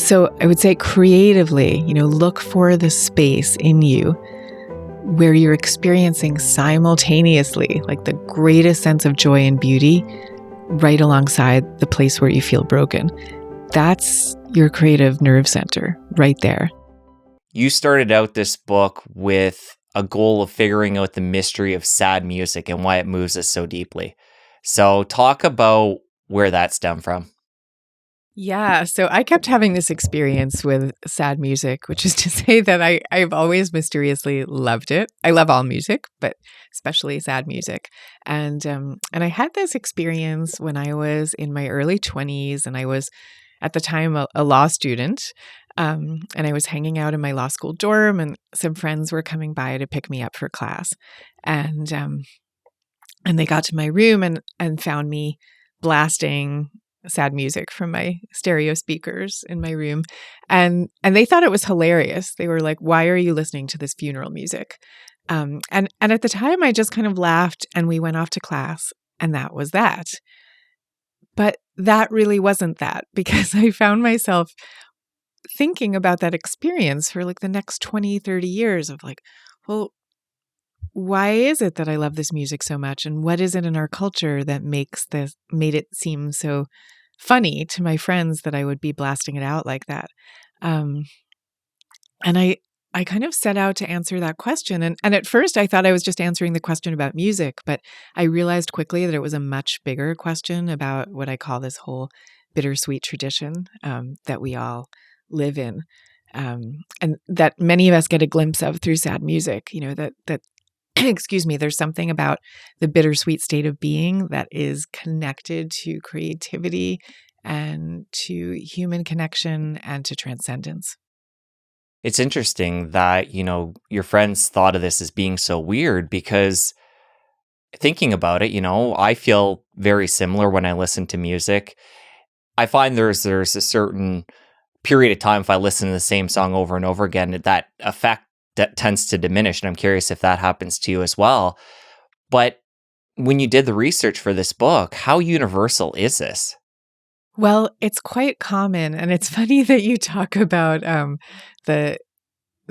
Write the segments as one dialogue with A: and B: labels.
A: So I would say creatively, look for the space in you where you're experiencing simultaneously like the greatest sense of joy and beauty right alongside the place where you feel broken. That's your creative nerve center right there.
B: You started out this book with a goal of figuring out the mystery of sad music and why it moves us so deeply. So talk about where that stemmed from.
A: Yeah, so I kept having this experience with sad music, which is to say that I've always mysteriously loved it. I love all music, but especially sad music. And I had this experience when I was in my early 20s, and I was at the time a law student. And I was hanging out in my law school dorm, and some friends were coming by to pick me up for class. And they got to my room and found me blasting sad music from my stereo speakers in my room. And they thought it was hilarious. They were like, "Why are you listening to this funeral music?" And at the time I just kind of laughed, and we went off to class, and that was that. But that really wasn't that, because I found myself thinking about that experience for like the next 20, 30 years of like, well, why is it that I love this music so much? And what is it in our culture that made it seem so funny to my friends that I would be blasting it out like that? And I kind of set out to answer that question. And at first I thought I was just answering the question about music, but I realized quickly that it was a much bigger question about what I call this whole bittersweet tradition that we all live in. And that many of us get a glimpse of through sad music, that excuse me, there's something about the bittersweet state of being that is connected to creativity and to human connection and to transcendence.
B: It's interesting that, your friends thought of this as being so weird, because thinking about it, I feel very similar when I listen to music. I find there's a certain period of time, if I listen to the same song over and over again, that effect that tends to diminish. And I'm curious if that happens to you as well. But when you did the research for this book, how universal is this?
A: Well, it's quite common, and it's funny that you talk about the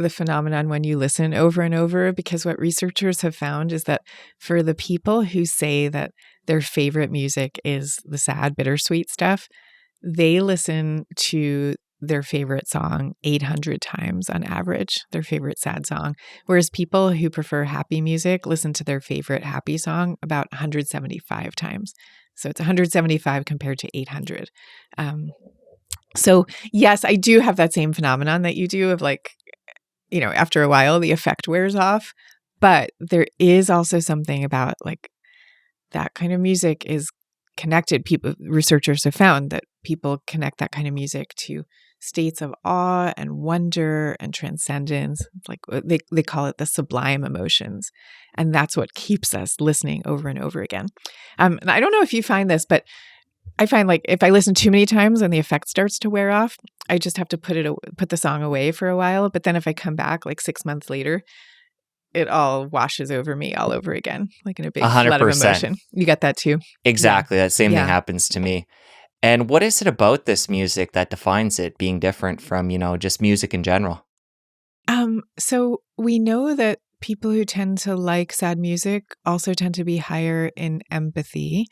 A: phenomenon when you listen over and over, because what researchers have found is that for the people who say that their favorite music is the sad, bittersweet stuff, they listen to their favorite song 800 times on average, their favorite sad song. Whereas people who prefer happy music listen to their favorite happy song about 175 times. So it's 175 compared to 800. So yes, I do have that same phenomenon that you do of like, after a while, the effect wears off. But there is also something about like that kind of music is connected. Researchers have found that people connect that kind of music to states of awe and wonder and transcendence. Like they call it the sublime emotions. And that's what keeps us listening over and over again. And I don't know if you find this, but I find like if I listen too many times and the effect starts to wear off, I just have to put the song away for a while. But then if I come back like 6 months later, it all washes over me all over again, like in a big flood of
B: 100%.
A: emotion. You got that too?
B: Exactly.
A: Yeah.
B: That same
A: Yeah.
B: thing happens to me. And what is it about this music that defines it being different from, just music in general?
A: So we know that people who tend to like sad music also tend to be higher in empathy,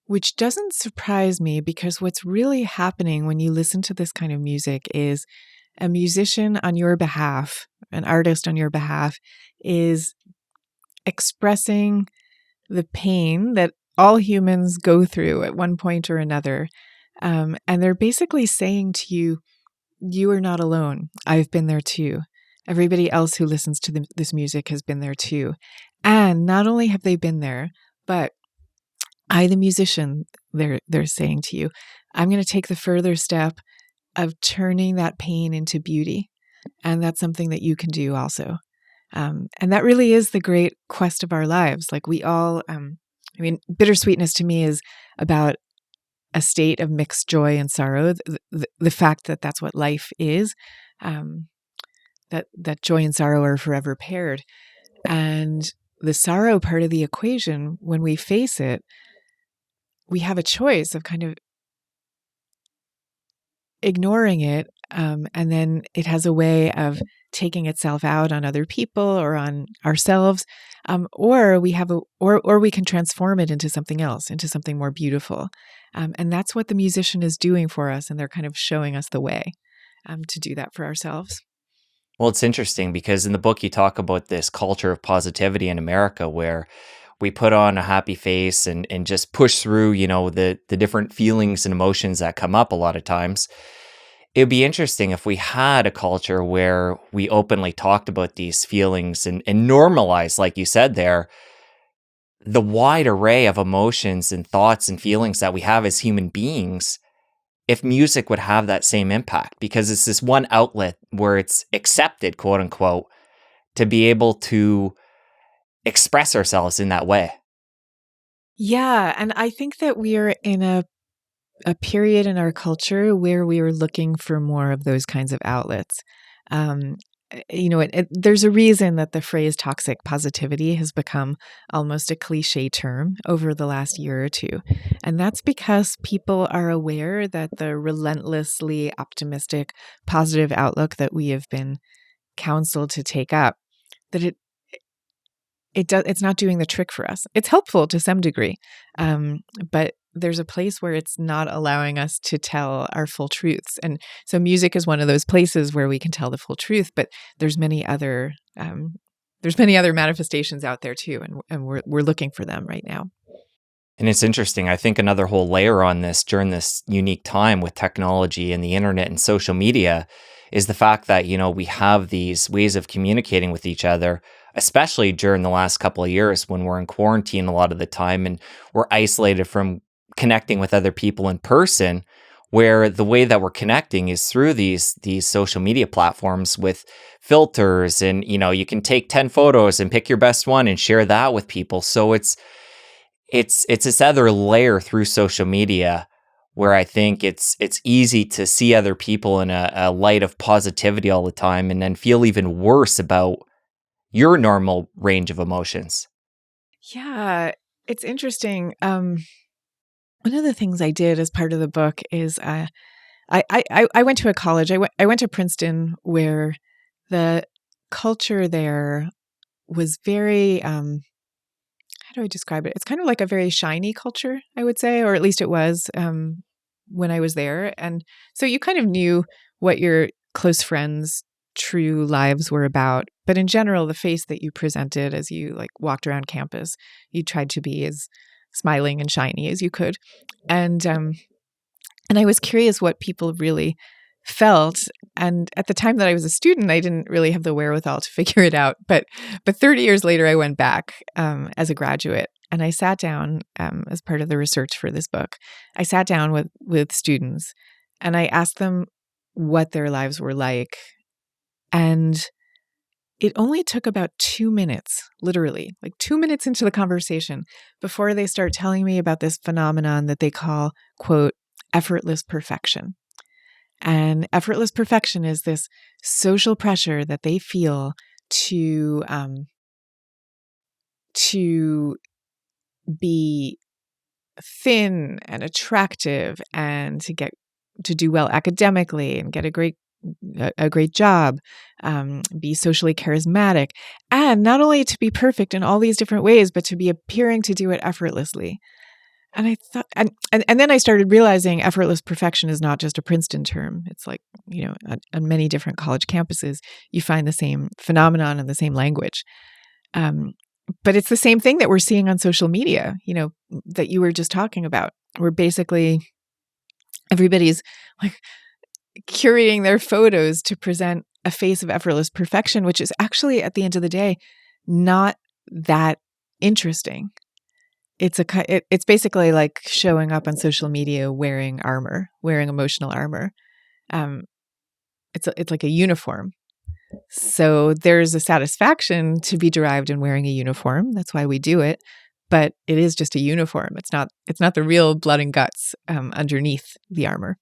A: which doesn't surprise me, because what's really happening when you listen to this kind of music is a musician on your behalf, an artist on your behalf, is expressing the pain that all humans go through at one point or another. And they're basically saying to you, you are not alone. I've been there too. Everybody else who listens to this music has been there too. And not only have they been there, but I, the musician, they're saying to you, I'm going to take the further step of turning that pain into beauty. And that's something that you can do also. And that really is the great quest of our lives. Like we all, bittersweetness to me is about a state of mixed joy and sorrow. The fact that that's what life is, that joy and sorrow are forever paired. And the sorrow part of the equation, when we face it, we have a choice of kind of ignoring it, and then it has a way of taking itself out on other people or on ourselves, or we can transform it into something else, into something more beautiful, and that's what the musician is doing for us, and they're kind of showing us the way to do that for ourselves.
B: Well, it's interesting because in the book you talk about this culture of positivity in America where we put on a happy face and just push through, the different feelings and emotions that come up a lot of times. It would be interesting if we had a culture where we openly talked about these feelings and normalize, like you said there, the wide array of emotions and thoughts and feelings that we have as human beings. If music would have that same impact, because it's this one outlet where it's accepted, quote unquote, to be able to express ourselves in that way.
A: Yeah, and I think that we are in a period in our culture where we are looking for more of those kinds of outlets. Um, there's a reason that the phrase toxic positivity has become almost a cliche term over the last year or two. And that's because people are aware that the relentlessly optimistic, positive outlook that we have been counseled to take up, that it's not doing the trick for us. It's helpful to some degree, but there's a place where it's not allowing us to tell our full truths. And so music is one of those places where we can tell the full truth, but there's many other manifestations out there too, and we're looking for them right now.
B: And it's interesting. I think another whole layer on this during this unique time with technology and the internet and social media is the fact that, we have these ways of communicating with each other, especially during the last couple of years when we're in quarantine a lot of the time and we're isolated from connecting with other people in person, where the way that we're connecting is through these social media platforms with filters and, you can take 10 photos and pick your best one and share that with people. So it's this other layer through social media where I think it's easy to see other people in a light of positivity all the time and then feel even worse about your normal range of emotions.
A: Yeah, it's interesting. One of the things I did as part of the book is I went to a college. I went to Princeton, where the culture there was very how do I describe it? It's kind of like a very shiny culture, I would say, or at least it was when I was there. And so you kind of knew what your close friends' true lives were about. But in general, the face that you presented as you like walked around campus, you tried to be as smiling and shiny as you could. And I was curious what people really felt. And at the time that I was a student, I didn't really have the wherewithal to figure it out. But 30 years later, I went back as a graduate, and I sat down as part of the research for this book. I sat down with students, and I asked them what their lives were like. And it only took about 2 minutes, literally, like 2 minutes into the conversation, before they start telling me about this phenomenon that they call, quote, effortless perfection. And effortless perfection is this social pressure that they feel to be thin and attractive and to do well academically and get a great job, be socially charismatic, and not only to be perfect in all these different ways, but to be appearing to do it effortlessly. And I thought, and then I started realizing effortless perfection is not just a Princeton term. It's like, on many different college campuses, you find the same phenomenon and the same language. But it's the same thing that we're seeing on social media, that you were just talking about, where basically everybody's like curating their photos to present a face of effortless perfection, which is actually, at the end of the day, not that interesting. It's basically like showing up on social media wearing armor, wearing emotional armor. Um, it's like a uniform. So there's a satisfaction to be derived in wearing a uniform. That's why we do it. But it is just a uniform. It's not the real blood and guts underneath the armor.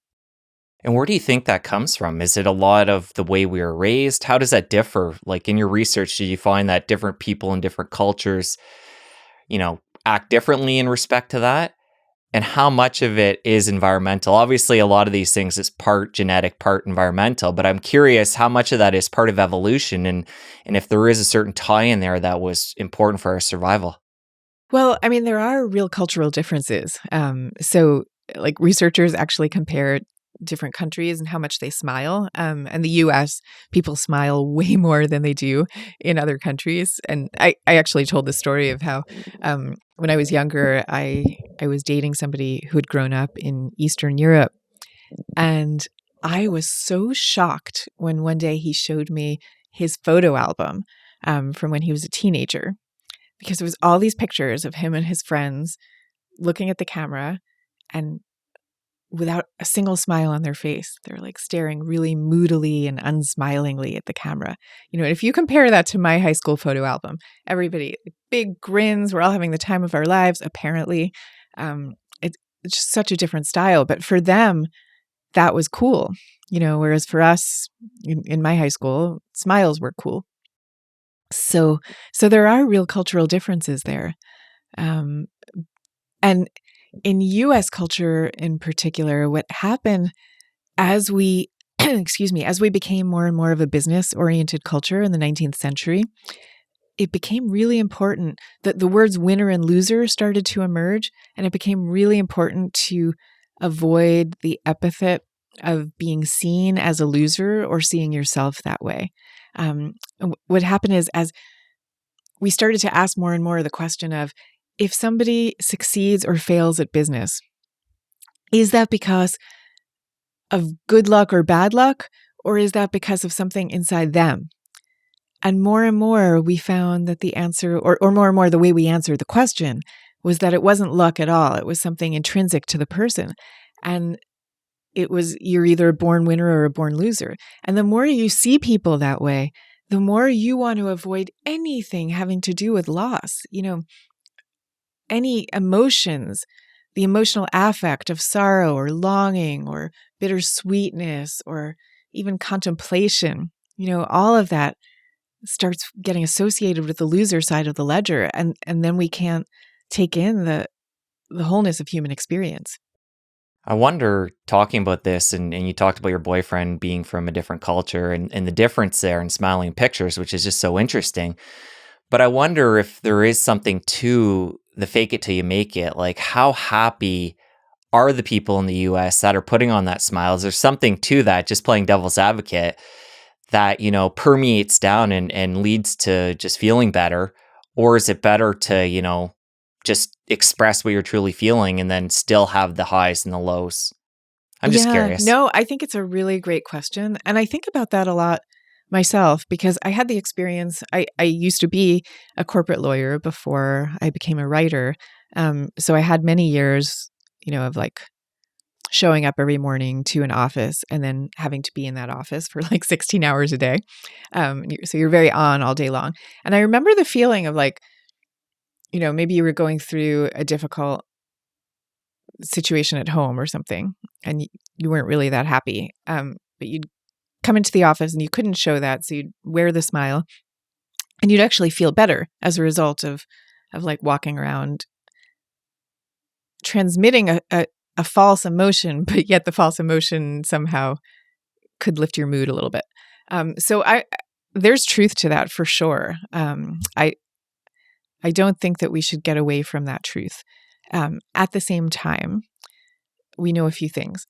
B: And where do you think that comes from? Is it a lot of the way we were raised? How does that differ? Like in your research, did you find that different people in different cultures, act differently in respect to that? and how much of it is environmental? Obviously, a lot of these things is part genetic, part environmental, but I'm curious how much of that is part of evolution and if there is a certain tie in there that was important for our survival.
A: Well, I mean, there are real cultural differences. So, like, researchers actually compare different countries and how much they smile. And the US, people smile way more than they do in other countries. And I actually told the story of how when I was younger, I was dating somebody who had grown up in Eastern Europe. And I was so shocked when one day he showed me his photo album from when he was a teenager, because it was all these pictures of him and his friends looking at the camera and without a single smile on their face. They're like staring really moodily and unsmilingly at the camera. You know, and if you compare that to my high school photo album, everybody, big grins, we're all having the time of our lives, apparently. Um, it's just such a different style. But for them, that was cool, you know, whereas for us in my high school, smiles were cool. So there are real cultural differences there. Um, and in US culture in particular, what happened as we, excuse me, as we became more and more of a business oriented culture in the 19th century, it became really important that the words winner and loser started to emerge. And it became really important to avoid the epithet of being seen as a loser or seeing yourself that way. What happened is, as we started to ask more and more the question of, if somebody succeeds or fails at business, is that because of good luck or bad luck, or is that because of something inside them? And more, we found that the answer, or more and more, the way we answered the question was that it wasn't luck at all. It was something intrinsic to the person. And it was, you're either a born winner or a born loser. And the more you see people that way, the more you want to avoid anything having to do with loss. You know, any emotions, the emotional affect of sorrow or longing or bittersweetness or even contemplation, you know, all of that starts getting associated with the loser side of the ledger. And then we can't take in the wholeness of human experience.
B: I wonder, talking about this, and you talked about your boyfriend being from a different culture and the difference there in smiling pictures, which is just so interesting. But I wonder if there is something to the fake it till you make it. Like, how happy are the people in the US that are putting on that smile? Is there something to that, just playing devil's advocate, that, you know, permeates down and leads to just feeling better? Or is it better to, you know, just express what you're truly feeling and then still have the highs and the lows? I'm just
A: Yeah,
B: curious.
A: no, I think it's a really great question. And I think about that a lot myself because I had the experience. I used to be a corporate lawyer before I became a writer. So I had many years, you know, of like showing up every morning to an office and then having to be in that office for like 16 hours a day. So you're very on all day long. And I remember the feeling of like, you know, maybe you were going through a difficult situation at home or something and you weren't really that happy. But you'd come into the office and you couldn't show that. So you'd wear the smile and you'd actually feel better as a result of like walking around transmitting a false emotion, but yet the false emotion somehow could lift your mood a little bit. So there's truth to that for sure. I don't think that we should get away from that truth. At the same time, we know a few things.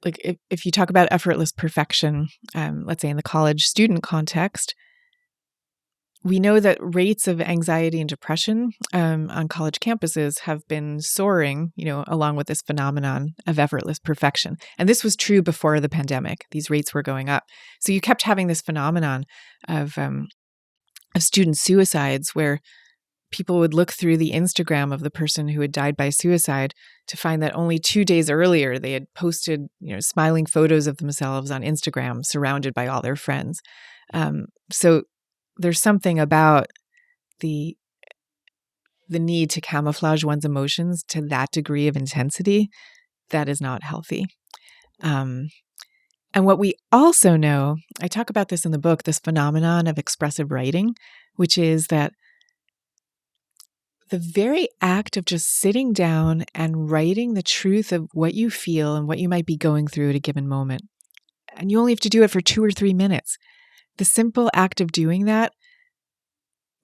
A: Like if you talk about effortless perfection, let's say in the college student context, we know that rates of anxiety and depression on college campuses have been soaring, you know, along with this phenomenon of effortless perfection. And this was true before the pandemic. These rates were going up. So you kept having this phenomenon of student suicides where people would look through the Instagram of the person who had died by suicide to find that only 2 days earlier they had posted, you know, smiling photos of themselves on Instagram, surrounded by all their friends. So there's something about the need to camouflage one's emotions to that degree of intensity that is not healthy. And what we also know, I talk about this in the book, this phenomenon of expressive writing, which is that the very act of just sitting down and writing the truth of what you feel and what you might be going through at a given moment. And you only have to do it for 2 or 3 minutes. The simple act of doing that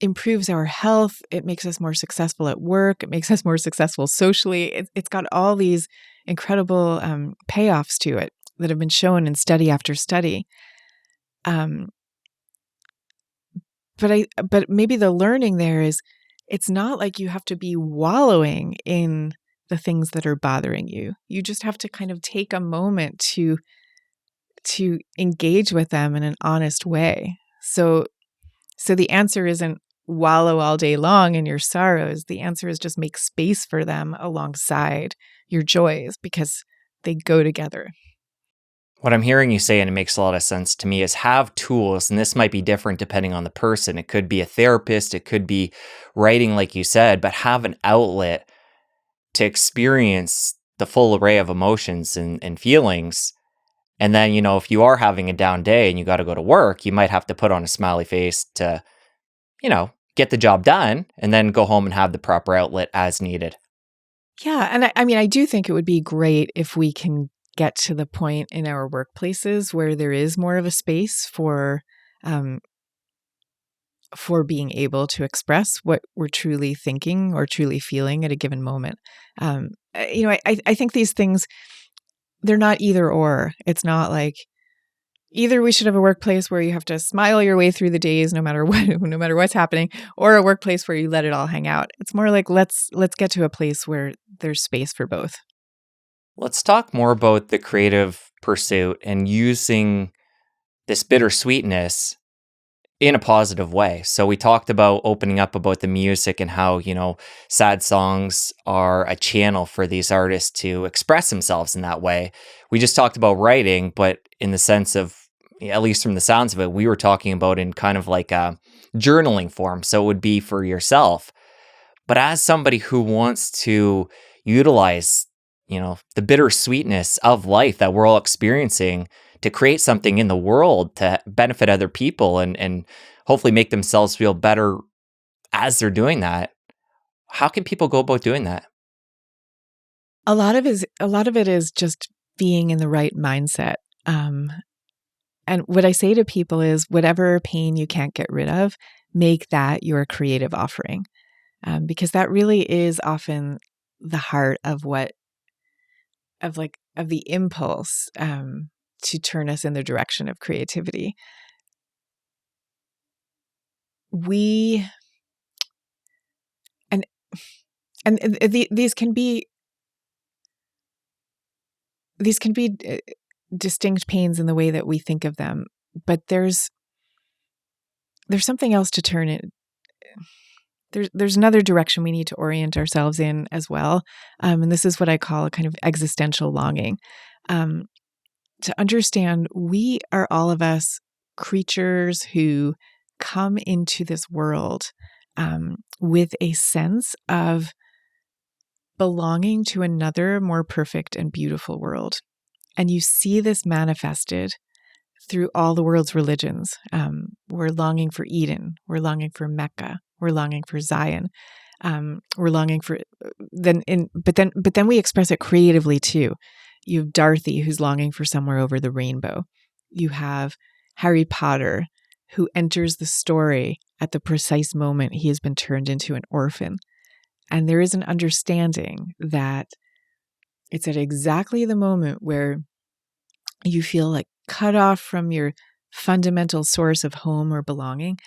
A: improves our health. It makes us more successful at work. It makes us more successful socially. It's got all these incredible payoffs to it that have been shown in study after study. But maybe the learning there is it's not like you have to be wallowing in the things that are bothering you. You just have to kind of take a moment to engage with them in an honest way. So the answer isn't wallow all day long in your sorrows. The answer is just make space for them alongside your joys because they go together.
B: What I'm hearing you say, and it makes a lot of sense to me, is have tools, and this might be different depending on the person. It could be a therapist, it could be writing, like you said, but have an outlet to experience the full array of emotions and feelings. And then, if you are having a down day and you got to go to work, you might have to put on a smiley face to, get the job done and then go home and have the proper outlet as needed.
A: Yeah. And I mean, I do think it would be great if we can get to the point in our workplaces where there is more of a space for being able to express what we're truly thinking or truly feeling at a given moment. I think these things, they're not either or. It's not like either we should have a workplace where you have to smile your way through the days no matter what, no matter what's happening, or a workplace where you let it all hang out. It's more like let's get to a place where there's space for both.
B: Let's talk more about the creative pursuit and using this bittersweetness in a positive way. So we talked about opening up about the music and how, sad songs are a channel for these artists to express themselves in that way. We just talked about writing, but in the sense of, at least from the sounds of it, we were talking about in kind of like a journaling form. So it would be for yourself. But as somebody who wants to utilize, the bittersweetness of life that we're all experiencing to create something in the world to benefit other people and hopefully make themselves feel better as they're doing that, how can people go about doing that?
A: A lot of it is just being in the right mindset. And what I say to people is whatever pain you can't get rid of, make that your creative offering. Because that really is often the heart of the impulse to turn us in the direction of creativity. These can be distinct pains in the way that we think of them, but there's something else to turn it. There's another direction we need to orient ourselves in as well, and this is what I call a kind of existential longing. To understand, we are all of us creatures who come into this world with a sense of belonging to another more perfect and beautiful world. And you see this manifested through all the world's religions. We're longing for Eden. We're longing for Mecca. We're longing for Zion. We're longing for but then we express it creatively too. You have Dorothy who's longing for somewhere over the rainbow. You have Harry Potter who enters the story at the precise moment he has been turned into an orphan. And there is an understanding that it's at exactly the moment where you feel like cut off from your fundamental source of home or belonging,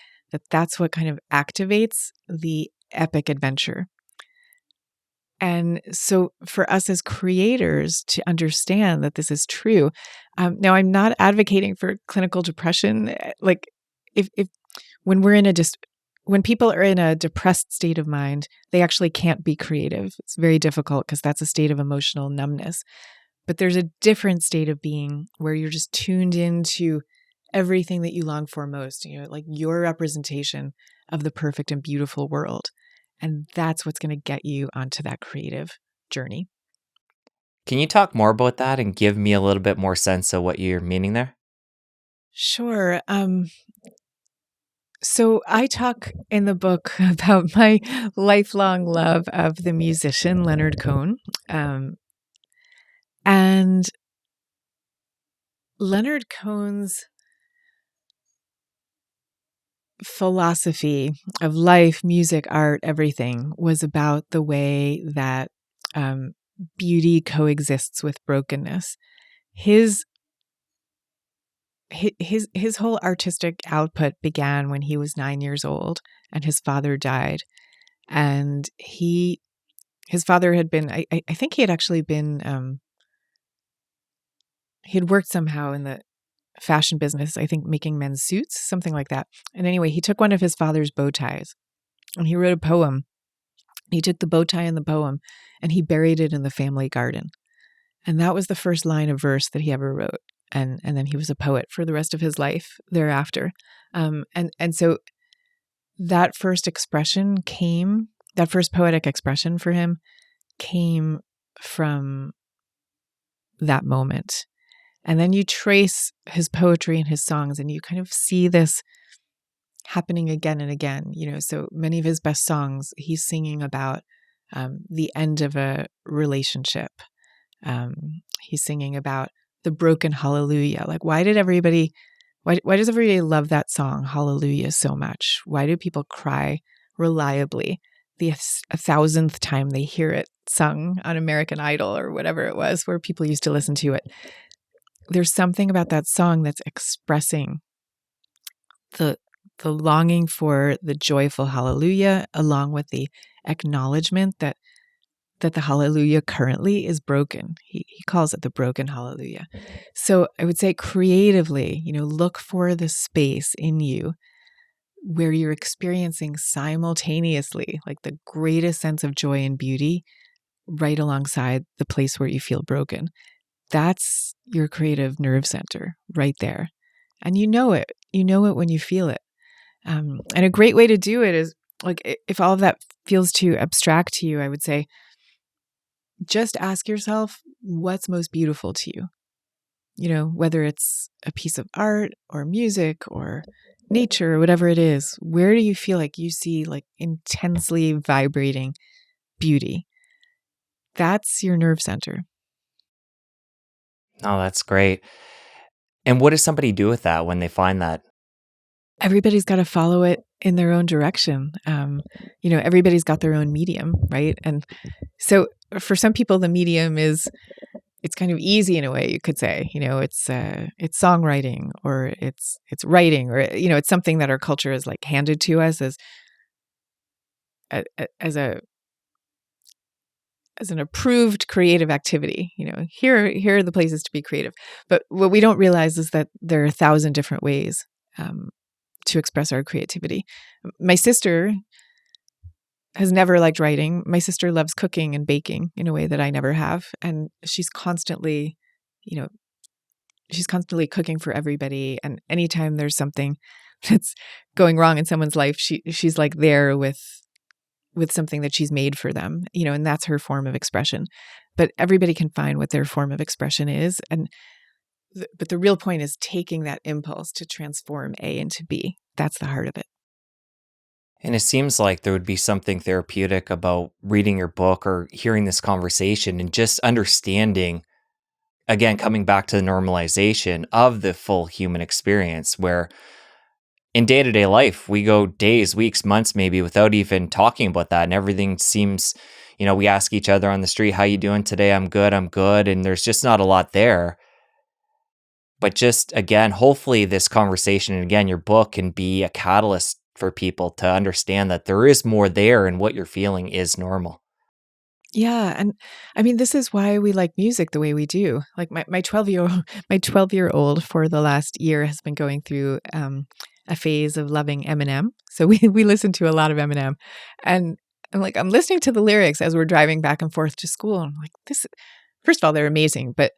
A: that's what kind of activates the epic adventure. And so for us as creators to understand that this is true, now I'm not advocating for clinical depression. Like if when people are in a depressed state of mind, they actually can't be creative. It's very difficult because that's a state of emotional numbness. But there's a different state of being where you're just tuned into everything that you long for most, like your representation of the perfect and beautiful world. And that's what's going to get you onto that creative journey.
B: Can you talk more about that and give me a little bit more sense of what you're meaning there?
A: Sure. So I talk in the book about my lifelong love of the musician Leonard Cohen. And Leonard Cohen's philosophy of life, music, art, everything was about the way that um, beauty coexists with brokenness. His his whole artistic output began when he was 9 years old, and his father died. And his father had been, I think he had actually been, he had worked somehow in the fashion business, I think making men's suits, something like that. And anyway, he took one of his father's bow ties and he wrote a poem. He took the bow tie and the poem and he buried it in the family garden. And that was the first line of verse that he ever wrote. And then he was a poet for the rest of his life thereafter. And so that first expression came, that first poetic expression for him came from that moment. And then you trace his poetry and his songs and you kind of see this happening again and again. So many of his best songs, he's singing about the end of a relationship. He's singing about the broken hallelujah. Like, why does everybody love that song, Hallelujah, so much? Why do people cry reliably the 1,000th time they hear it sung on American Idol or whatever it was, where people used to listen to it? There's something about that song that's expressing the longing for the joyful hallelujah, along with the acknowledgement that the hallelujah currently is broken. He calls it the broken hallelujah. So I would say creatively, look for the space in you where you're experiencing simultaneously like the greatest sense of joy and beauty right alongside the place where you feel broken. That's your creative nerve center right there. And you know it. You know it when you feel it. And a great way to do it is, like, if all of that feels too abstract to you, I would say, just ask yourself what's most beautiful to you. Whether it's a piece of art or music or nature or whatever it is, where do you feel like you see like intensely vibrating beauty? That's your nerve center.
B: Oh, that's great. And what does somebody do with that when they find that?
A: Everybody's got to follow it in their own direction. Everybody's got their own medium, right? And so for some people, the medium it's kind of easy in a way, you could say. It's songwriting, or it's writing, or it's something that our culture has like handed to us as an approved creative activity. Here are the places to be creative. But what we don't realize is that there are 1,000 different ways to express our creativity. My sister has never liked writing. My sister loves cooking and baking in a way that I never have. And she's constantly cooking for everybody. And anytime there's something that's going wrong in someone's life, she's like there with something that she's made for them, and that's her form of expression. But everybody can find what their form of expression is. But the real point is taking that impulse to transform A into B. That's the heart of it.
B: And it seems like there would be something therapeutic about reading your book or hearing this conversation and just understanding, again, coming back to the normalization of the full human experience, where in day-to-day life, we go days, weeks, months maybe without even talking about that. And everything seems, we ask each other on the street, how you doing today? I'm good. And there's just not a lot there. But just, again, hopefully this conversation and again, your book can be a catalyst for people to understand that there is more there and what you're feeling is normal.
A: Yeah. And I mean, this is why we like music the way we do. Like my 12-year-old for the last year has been going through a phase of loving Eminem. So we listen to a lot of Eminem. And I'm listening to the lyrics as we're driving back and forth to school. And I'm like, first of all, they're amazing, but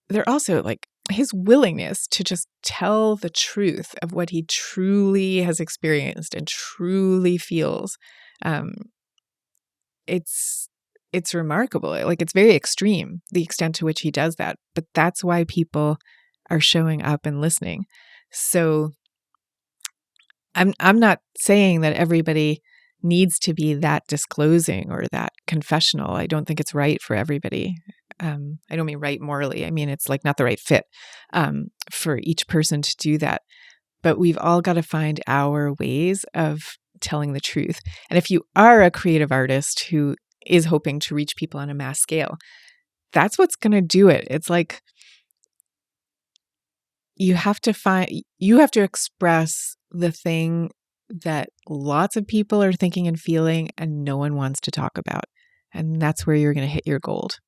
A: they're also like his willingness to just tell the truth of what he truly has experienced and truly feels. It's remarkable. Like, it's very extreme, the extent to which he does that. But that's why people are showing up and listening. So I'm not saying that everybody needs to be that disclosing or that confessional. I don't think it's right for everybody. I don't mean right morally. I mean, it's like not the right fit for each person to do that. But we've all got to find our ways of telling the truth. And if you are a creative artist who is hoping to reach people on a mass scale, that's what's going to do it. It's like you have to express the thing that lots of people are thinking and feeling and no one wants to talk about. And that's where you're going to hit your gold.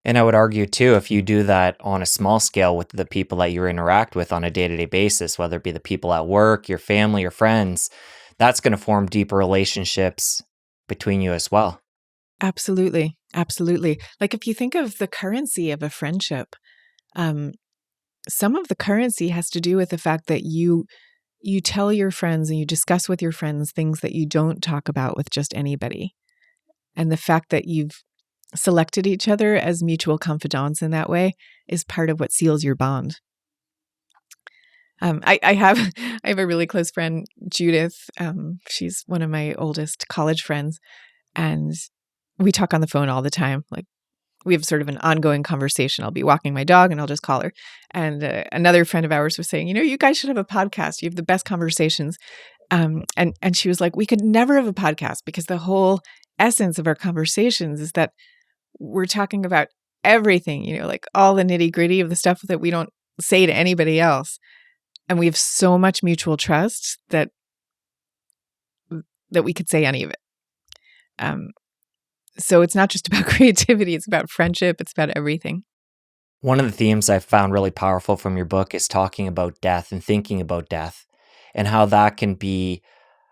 B: And I would argue too, if you do that on a small scale with the people that you interact with on a day-to-day basis, whether it be the people at work, your family, your friends, that's going to form deeper relationships between you as well.
A: Absolutely. Absolutely. Like if you think of the currency of a friendship, some of the currency has to do with the fact that you tell your friends and you discuss with your friends things that you don't talk about with just anybody. And the fact that you've selected each other as mutual confidants in that way is part of what seals your bond. I have I have a really close friend, Judith. She's one of my oldest college friends, and we talk on the phone all the time. Like we have sort of an ongoing conversation. I'll be walking my dog and I'll just call her. And another friend of ours was saying, you guys should have a podcast. You have the best conversations. And she was like, we could never have a podcast because the whole essence of our conversations is that we're talking about everything, like all the nitty gritty of the stuff that we don't say to anybody else. And we have so much mutual trust that we could say any of it. So it's not just about creativity, it's about friendship, it's about everything.
B: One of the themes I've found really powerful from your book is talking about death and thinking about death and how that can be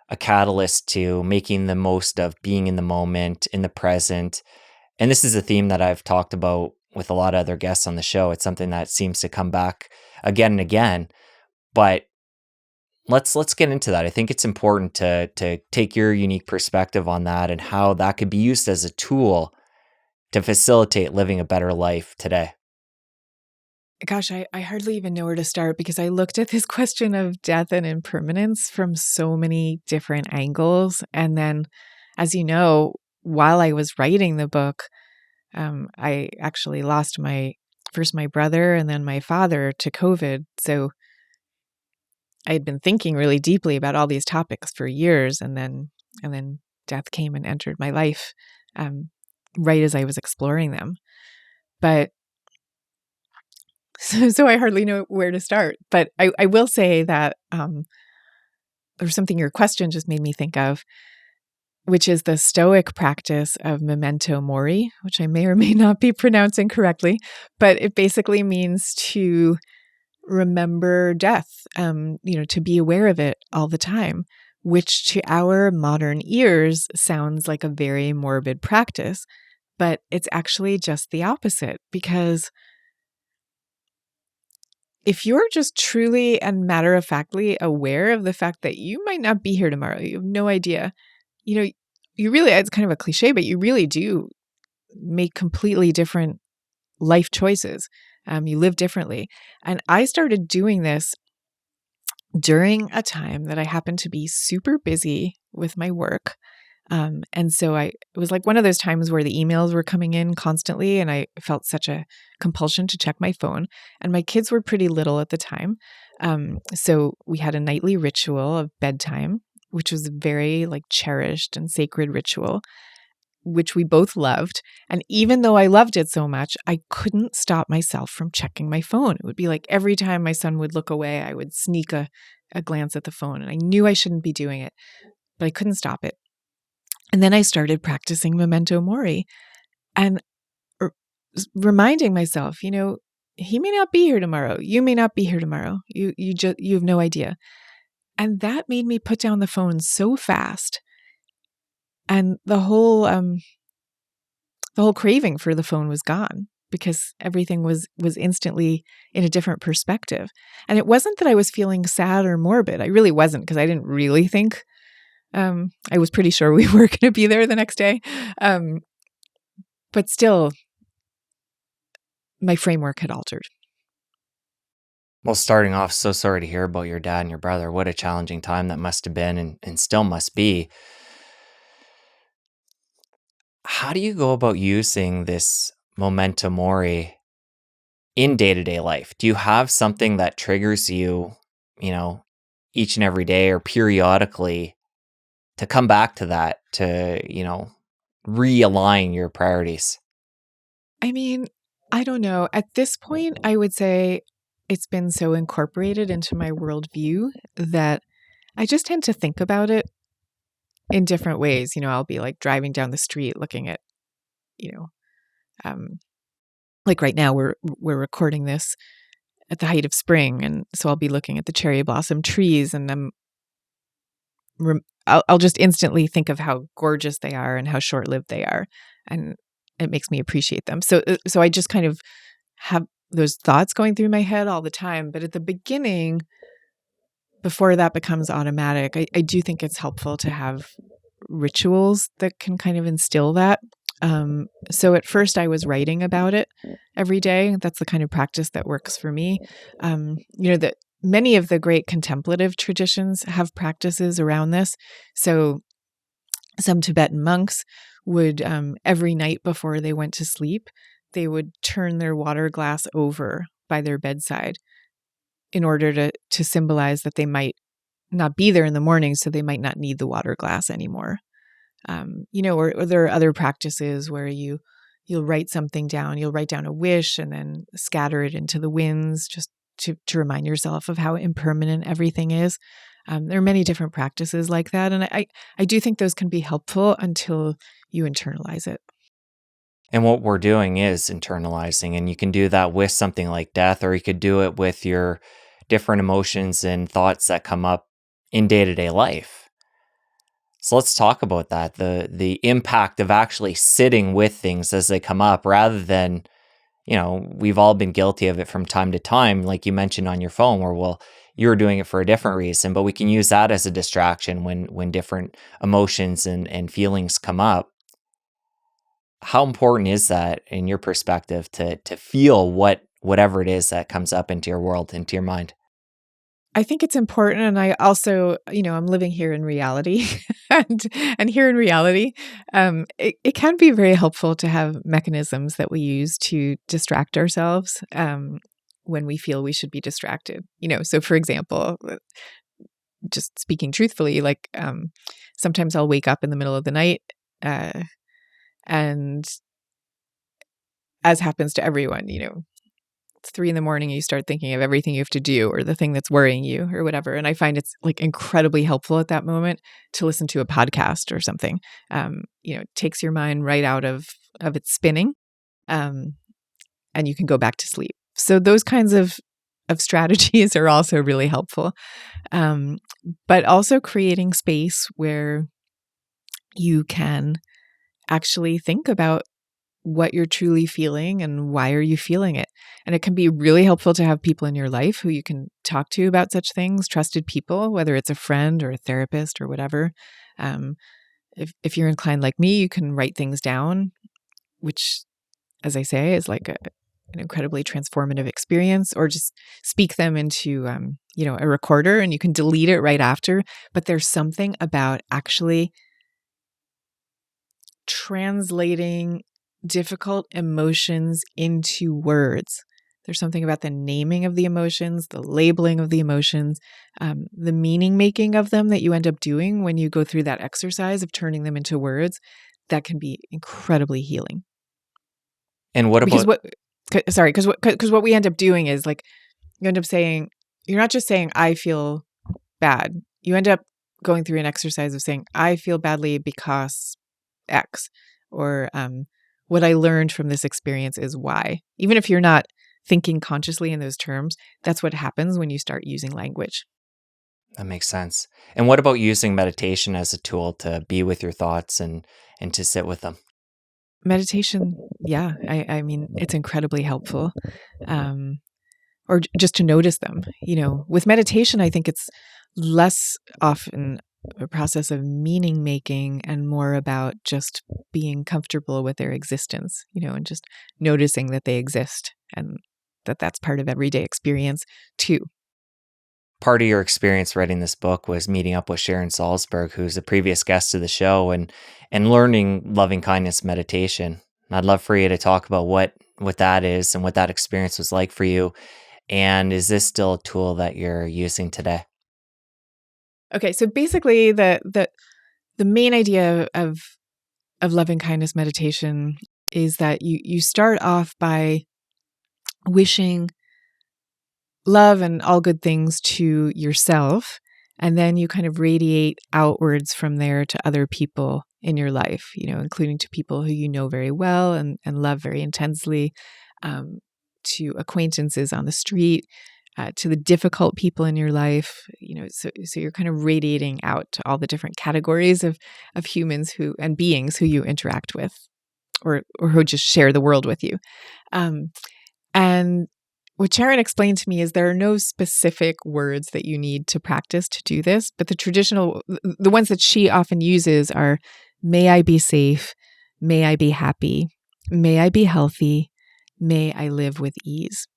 B: a catalyst to making the most of being in the moment, in the present. And this is a theme that I've talked about with a lot of other guests on the show. It's something that seems to come back again and again. But let's get into that. I think it's important to take your unique perspective on that and how that could be used as a tool to facilitate living a better life today.
A: Gosh, I hardly even know where to start because I looked at this question of death and impermanence from so many different angles. And then, as you know, while I was writing the book, I actually lost first my brother and then my father to COVID. So I had been thinking really deeply about all these topics for years, and then death came and entered my life right as I was exploring them. But so I hardly know where to start. But I will say that there's something your question just made me think of, which is the Stoic practice of Memento Mori, which I may or may not be pronouncing correctly, but it basically means to remember death, to be aware of it all the time, which to our modern ears sounds like a very morbid practice, but it's actually just the opposite. Because if you're just truly and matter-of-factly aware of the fact that you might not be here tomorrow, you have no idea, you really, it's kind of a cliche, but you really do make completely different life choices. You live differently. And I started doing this during a time that I happened to be super busy with my work. And so it was like one of those times where the emails were coming in constantly and I felt such a compulsion to check my phone. And my kids were pretty little at the time. So we had a nightly ritual of bedtime, which was a very cherished and sacred ritual, which we both loved. And even though I loved it so much, I couldn't stop myself from checking my phone. It would be like every time my son would look away, I would sneak a glance at the phone. And I knew I shouldn't be doing it, but I couldn't stop it. And then I started practicing Memento Mori and reminding myself, he may not be here tomorrow. You may not be here tomorrow. You have no idea. And that made me put down the phone so fast. And the whole craving for the phone was gone because everything was instantly in a different perspective. And it wasn't that I was feeling sad or morbid. I really wasn't, because I didn't really think, I was pretty sure we were going to be there the next day. But still, my framework had altered.
B: Well, starting off, so sorry to hear about your dad and your brother. What a challenging time that must have been and still must be. How do you go about using this Memento Mori in day-to-day life? Do you have something that triggers you, you know, each and every day or periodically to come back to that to, realign your priorities?
A: I mean, I don't know. At this point, I would say it's been so incorporated into my worldview that I just tend to think about it in different ways. I'll be like driving down the street looking at, you know, um, like right now we're recording this at the height of spring, and so I'll be looking at the cherry blossom trees, and I'll just instantly think of how gorgeous they are and how short lived they are, and it makes me appreciate them. So I just kind of have those thoughts going through my head all the time. But at the beginning, before that becomes automatic, I do think it's helpful to have rituals that can kind of instill that. So at first I was writing about it every day. That's the kind of practice that works for me. That many of the great contemplative traditions have practices around this. So some Tibetan monks would, every night before they went to sleep, they would turn their water glass over by their bedside in order to symbolize that they might not be there in the morning, so they might not need the water glass anymore. Or there are other practices where you'll write something down. You'll write down a wish and then scatter it into the winds, just to remind yourself of how impermanent everything is. There are many different practices like that, and I do think those can be helpful until you internalize it.
B: And what we're doing is internalizing, and you can do that with something like death, or you could do it with your different emotions and thoughts that come up in day-to-day life. So let's talk about that, the impact of actually sitting with things as they come up rather than, we've all been guilty of it from time to time, like you mentioned on your phone, where, well, you're doing it for a different reason, but we can use that as a distraction when different emotions and feelings come up. How important is that in your perspective to feel whatever it is that comes up into your world, into your mind?
A: I think it's important, and I also, I'm living here in reality, and here in reality, it can be very helpful to have mechanisms that we use to distract ourselves when we feel we should be distracted. So for example, just speaking truthfully, like sometimes I'll wake up in the middle of the night, and as happens to everyone, it's 3 a.m, you start thinking of everything you have to do or the thing that's worrying you or whatever. And I find it's like incredibly helpful at that moment to listen to a podcast or something. It takes your mind right out of its spinning, and you can go back to sleep. So those kinds of strategies are also really helpful. But also creating space where you can actually think about what you're truly feeling and why are you feeling it. And it can be really helpful to have people in your life who you can talk to about such things, trusted people, whether it's a friend or a therapist or whatever. If you're inclined like me, you can write things down, which, as I say, is like an incredibly transformative experience, or just speak them into, a recorder, and you can delete it right after. But there's something about actually translating difficult emotions into words. There's something about the naming of the emotions, the labeling of the emotions, the meaning making of them that you end up doing when you go through that exercise of turning them into words that can be incredibly healing.
B: And what
A: Because
B: about
A: what we end up doing is like, you end up saying, you're not just saying, I feel bad. You end up going through an exercise of saying, I feel badly because X, or what I learned from this experience is Y. Even if you're not thinking consciously in those terms, that's what happens when you start using language.
B: that makes sense. And what about using meditation as a tool to be with your thoughts and to sit with them?
A: Meditation, yeah, I mean, it's incredibly helpful. Just to notice them. With meditation, I think it's less often a process of meaning making and more about just being comfortable with their existence, and just noticing that they exist. And that's part of everyday experience too.
B: Part of your experience writing this book was meeting up with Sharon Salzberg, who's a previous guest of the show, and learning loving kindness meditation. And I'd love for you to talk about what that is and what that experience was like for you. And is this still a tool that you're using today?
A: Okay, so basically the main idea of loving kindness meditation is that you start off by wishing love and all good things to yourself, and then you kind of radiate outwards from there to other people in your life, including to people who you know very well and love very intensely, to acquaintances on the street, to the difficult people in your life, so you're kind of radiating out to all the different categories of humans and beings who you interact with, or who just share the world with you. And what Sharon explained to me is there are no specific words that you need to practice to do this, but the ones that she often uses are, may I be safe, may I be happy, may I be healthy, may I live with ease.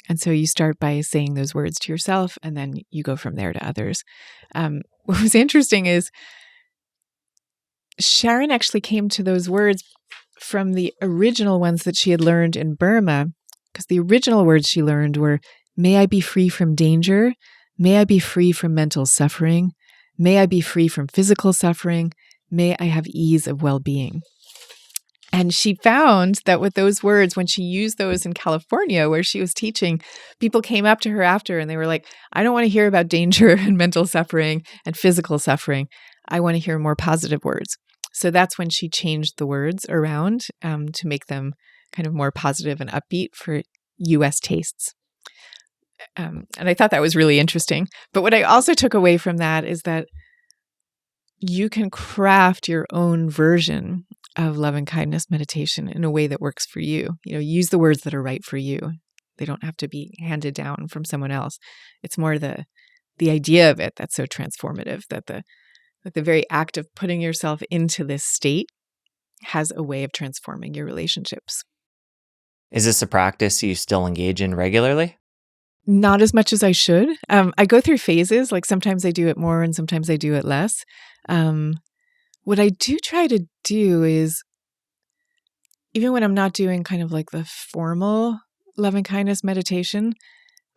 A: And so you start by saying those words to yourself, and then you go from there to others. What was interesting is Sharon actually came to those words from the original ones that she had learned in Burma, because the original words she learned were, may I be free from danger, may I be free from mental suffering, may I be free from physical suffering, may I have ease of well-being. And she found that with those words, when she used those in California where she was teaching, people came up to her after and they were like, I don't want to hear about danger and mental suffering and physical suffering. I want to hear more positive words. So that's when she changed the words around to make them kind of more positive and upbeat for US tastes. And I thought that was really interesting. But what I also took away from that is that you can craft your own version of love and kindness meditation in a way that works for you. Use the words that are right for you. They don't have to be handed down from someone else. It's more the idea of it that's so transformative, that the very act of putting yourself into this state has a way of transforming your relationships.
B: Is this a practice you still engage in regularly?
A: Not as much as I should. I go through phases. Like sometimes I do it more and sometimes I do it less. What I do try to do is, even when I'm not doing kind of like the formal loving kindness meditation,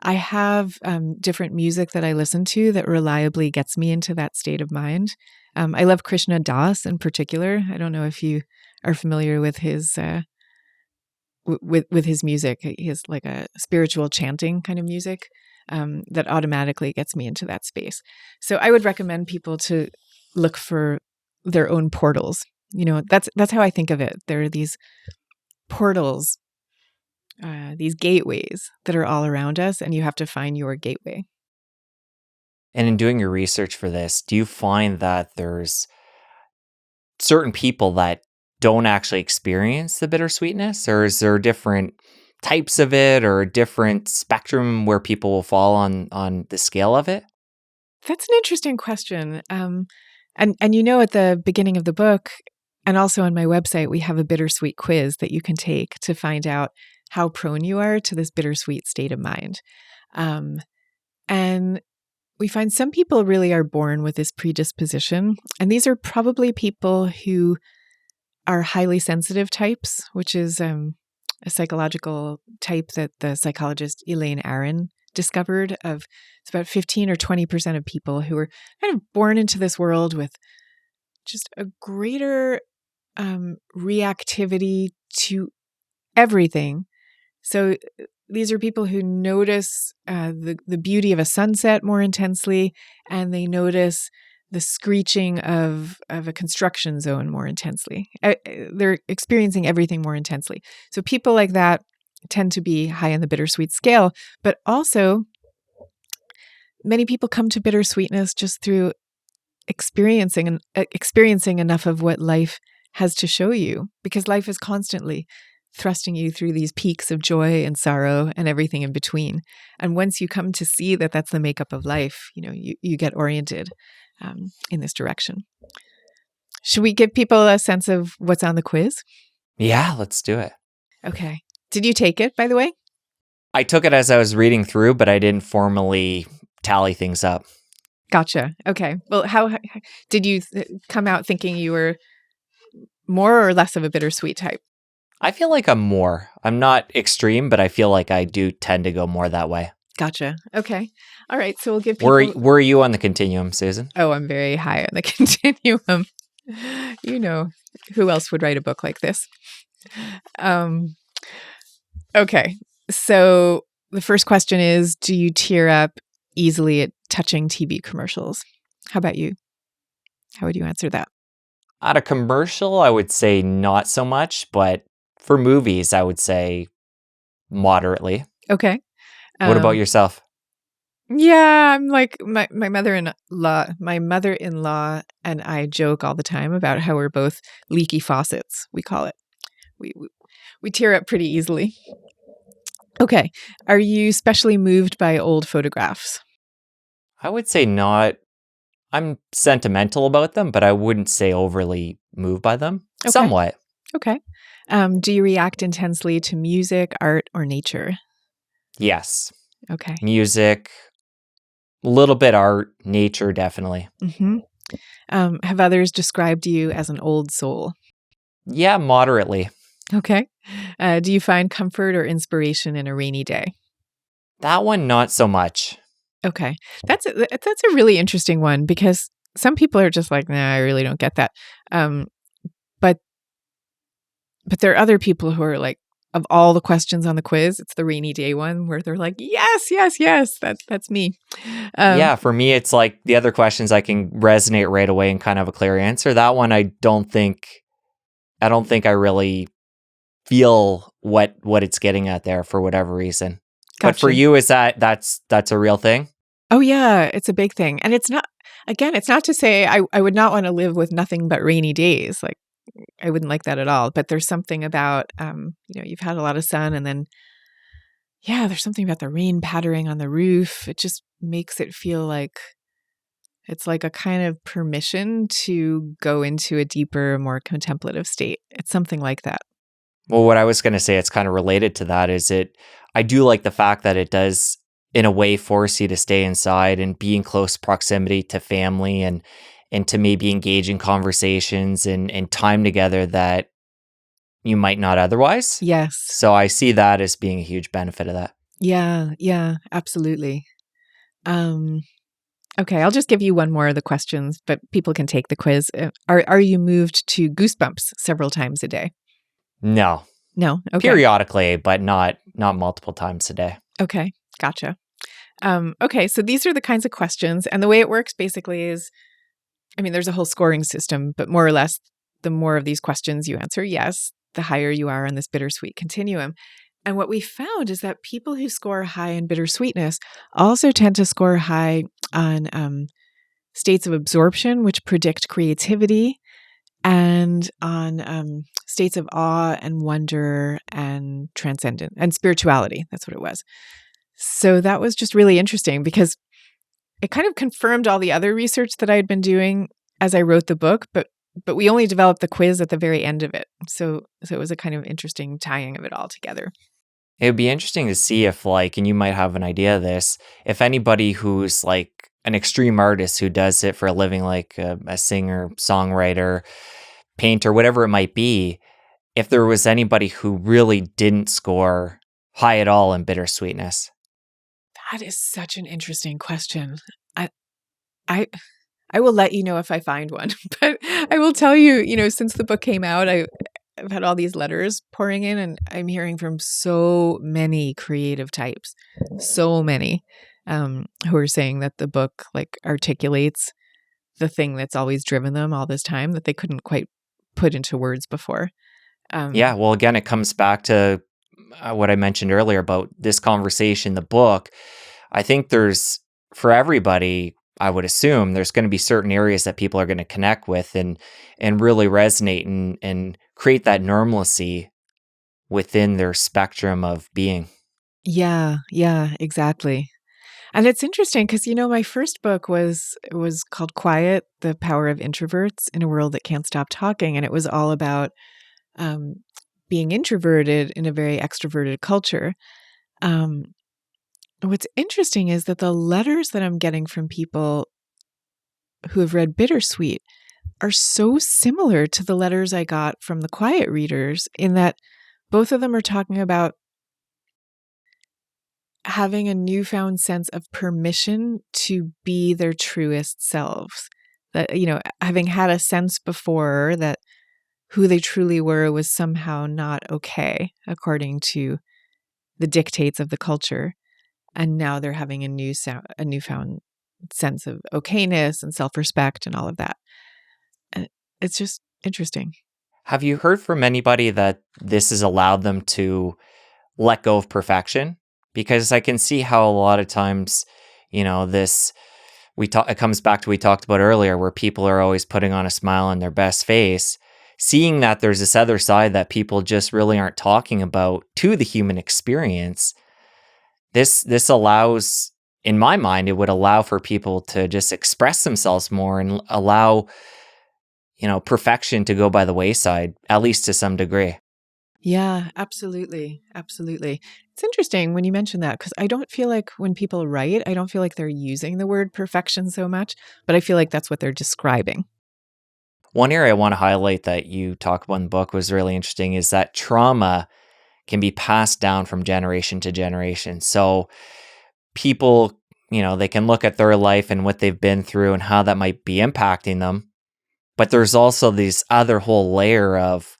A: I have different music that I listen to that reliably gets me into that state of mind. I love Krishna Das in particular. I don't know if you are familiar with his with his music. He has like a spiritual chanting kind of music that automatically gets me into that space. So I would recommend people to look for their own portals. That's how I think of it. There are these portals, these gateways that are all around us, and you have to find your gateway.
B: And in doing your research for this, do you find that there's certain people that don't actually experience the bittersweetness, or is there different types of it or a different spectrum where people will fall on the scale of it?
A: That's an interesting question. And at the beginning of the book, and also on my website, we have a bittersweet quiz that you can take to find out how prone you are to this bittersweet state of mind. And we find some people really are born with this predisposition. And these are probably people who are highly sensitive types, which is a psychological type that the psychologist Elaine Aron discovered. It's about 15 or 20% of people who are kind of born into this world with just a greater reactivity to everything. So these are people who notice the beauty of a sunset more intensely, and they notice the screeching of a construction zone more intensely. They're experiencing everything more intensely. So people like that tend to be high on the bittersweet scale, but also many people come to bittersweetness just through experiencing enough of what life has to show you, because life is constantly thrusting you through these peaks of joy and sorrow and everything in between. And once you come to see that that's the makeup of life, you get oriented in this direction. Should we give people a sense of what's on the quiz?
B: Yeah, let's do it.
A: Okay. Did you take it, by the way?
B: I took it as I was reading through, but I didn't formally tally things up.
A: Gotcha. Okay. Well, how did you come out thinking you were more or less of a bittersweet type?
B: I feel like I'm more. I'm not extreme, but I feel like I do tend to go more that way.
A: Gotcha. Okay. All right. So we'll give
B: Where
A: people.
B: where are you on the continuum, Susan?
A: Oh, I'm very high on the continuum. You know, who else would write a book like this? Okay. So the first question is, do you tear up easily at touching TV commercials? How about you? How would you answer that?
B: At a commercial, I would say not so much, but for movies, I would say moderately.
A: Okay.
B: What about yourself?
A: Yeah, I'm like my mother-in-law and I joke all the time about how we're both leaky faucets, we call it. We tear up pretty easily. Okay. Are you specially moved by old photographs?
B: I would say not. I'm sentimental about them, but I wouldn't say overly moved by them.
A: Okay.
B: Somewhat.
A: Okay. Do you react intensely to music, art, or nature?
B: Yes.
A: Okay.
B: Music, a little bit art, nature, definitely.
A: Mm-hmm. Have others described you as an old soul?
B: Yeah, moderately.
A: Okay. Do you find comfort or inspiration in a rainy day?
B: That one, not so much.
A: Okay. That's a really interesting one because some people are just like, nah, I really don't get that. But there are other people who are like, of all the questions on the quiz, it's the rainy day one where they're like, yes, yes, yes, that's me.
B: Yeah, for me, it's like the other questions I can resonate right away and kind of have a clear answer. That one, I don't think I really feel what it's getting at there for whatever reason. But for
A: Gotcha.
B: you, is that's a real thing?
A: Oh yeah, it's a big thing. And it's not, again, it's not to say I would not want to live with nothing but rainy days. Like I wouldn't like that at all. But there's something about, you've had a lot of sun and then, yeah, there's something about the rain pattering on the roof. It just makes it feel like it's like a kind of permission to go into a deeper, more contemplative state. It's something like that.
B: Well, what I was going to say, it's kind of related to that, I do like the fact that it does, in a way, force you to stay inside and be in close proximity to family and to maybe engage in conversations and time together that you might not otherwise.
A: Yes.
B: So I see that as being a huge benefit of that.
A: Yeah, absolutely. Okay, I'll just give you one more of the questions, but people can take the quiz. Are you moved to goosebumps several times a day?
B: No.
A: No. Okay.
B: Periodically, but not multiple times a day.
A: Okay. Gotcha. Okay, so these are the kinds of questions, and the way it works basically is, there's a whole scoring system, but more or less, the more of these questions you answer yes, the higher you are on this bittersweet continuum. And what we found is that people who score high in bittersweetness also tend to score high on states of absorption, which predict creativity, and on states of awe and wonder and transcendent and spirituality. That's what it was. So that was just really interesting because it kind of confirmed all the other research that I had been doing as I wrote the book, but we only developed the quiz at the very end of it. So it was a kind of interesting tying of it all together.
B: It would be interesting to see if, like, and you might have an idea of this, if anybody who's like an extreme artist who does it for a living, like a singer, songwriter, painter, whatever it might be, if there was anybody who really didn't score high at all in bittersweetness.
A: That is such an interesting question. I will let you know if I find one, but I will tell you, since the book came out, I've had all these letters pouring in, and I'm hearing from so many creative types, so many, who are saying that the book like articulates the thing that's always driven them all this time that they couldn't quite put into words before.
B: Yeah, well, again, it comes back to what I mentioned earlier about this conversation, the book. I think for everybody, I would assume there's going to be certain areas that people are going to connect with and really resonate and create that normalcy within their spectrum of being.
A: Yeah, exactly. And it's interesting because, my first book was called Quiet, The Power of Introverts in a World That Can't Stop Talking. And it was all about being introverted in a very extroverted culture. What's interesting is that the letters that I'm getting from people who have read Bittersweet are so similar to the letters I got from the quiet readers, in that both of them are talking about having a newfound sense of permission to be their truest selves. That, having had a sense before that who they truly were was somehow not okay, according to the dictates of the culture. And now they're having a newfound sense of okayness and self-respect and all of that. And it's just interesting.
B: Have you heard from anybody that this has allowed them to let go of perfection? Because I can see how a lot of times, this it comes back to we talked about earlier, where people are always putting on a smile on their best face, seeing that there's this other side that people just really aren't talking about to the human experience. This allows, in my mind, it would allow for people to just express themselves more and allow, perfection to go by the wayside, at least to some degree.
A: Yeah, absolutely. Absolutely. It's interesting when you mention that, because I don't feel like when people write, I don't feel like they're using the word perfection so much, but I feel like that's what they're describing.
B: One area I want to highlight that you talk about in the book was really interesting is that trauma can be passed down from generation to generation. So people, they can look at their life and what they've been through and how that might be impacting them. But there's also this other whole layer of,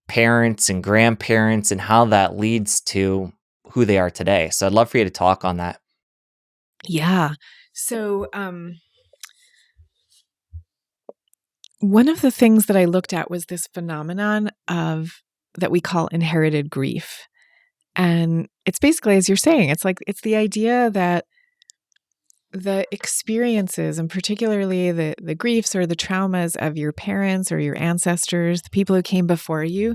B: parents and grandparents and how that leads to who they are today. So I'd love for you to talk on that.
A: Yeah. So, one of the things that I looked at was this phenomenon of that we call inherited grief. And it's basically, as you're saying, it's the idea that the experiences, and particularly the griefs or the traumas of your parents or your ancestors, the people who came before you,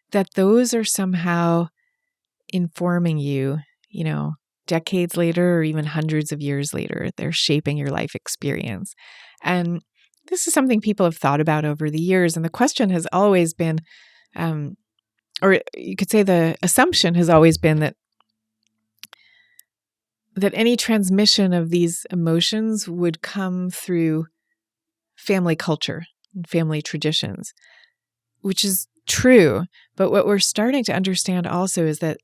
A: that those are somehow informing you, decades later or even hundreds of years later. They're shaping your life experience. And this is something people have thought about over the years. And the question has always been, or you could say the assumption has always been that any transmission of these emotions would come through family culture and family traditions, which is true. But what we're starting to understand also is that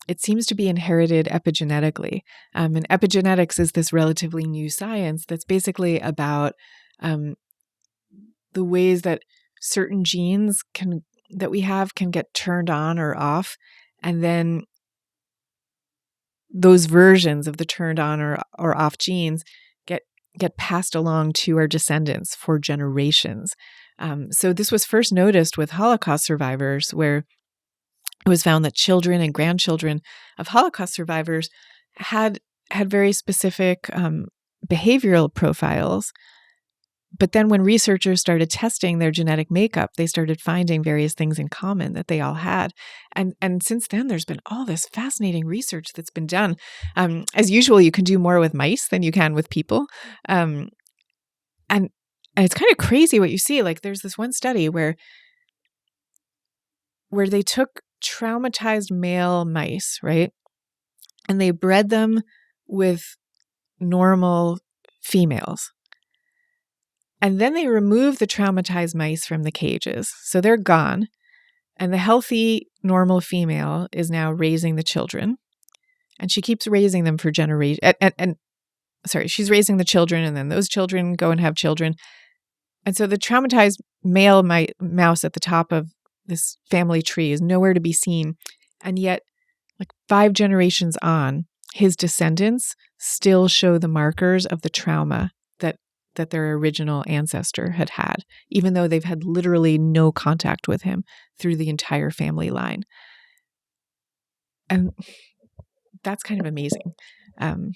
A: it seems to be inherited epigenetically. And epigenetics is this relatively new science that's basically about the ways that certain genes that we have can get turned on or off. And then those versions of the turned on or off genes get passed along to our descendants for generations. So this was first noticed with Holocaust survivors, where it was found that children and grandchildren of Holocaust survivors had very specific behavioral profiles. But then when researchers started testing their genetic makeup, they started finding various things in common that they all had. And since then, there's been all this fascinating research that's been done. As usual, you can do more with mice than you can with people. And it's kind of crazy what you see. Like, there's this one study where they took traumatized male mice, right? And they bred them with normal females. And then they removed the traumatized mice from the cages. So they're gone. And the healthy, normal female is now raising the children. And she keeps raising them for generations. She's raising the children, and then those children go and have children. And so the traumatized male mouse at the top of this family tree is nowhere to be seen. And yet, like 5 generations on, his descendants still show the markers of the trauma that their original ancestor had, even though they've had literally no contact with him through the entire family line. And that's kind of amazing. And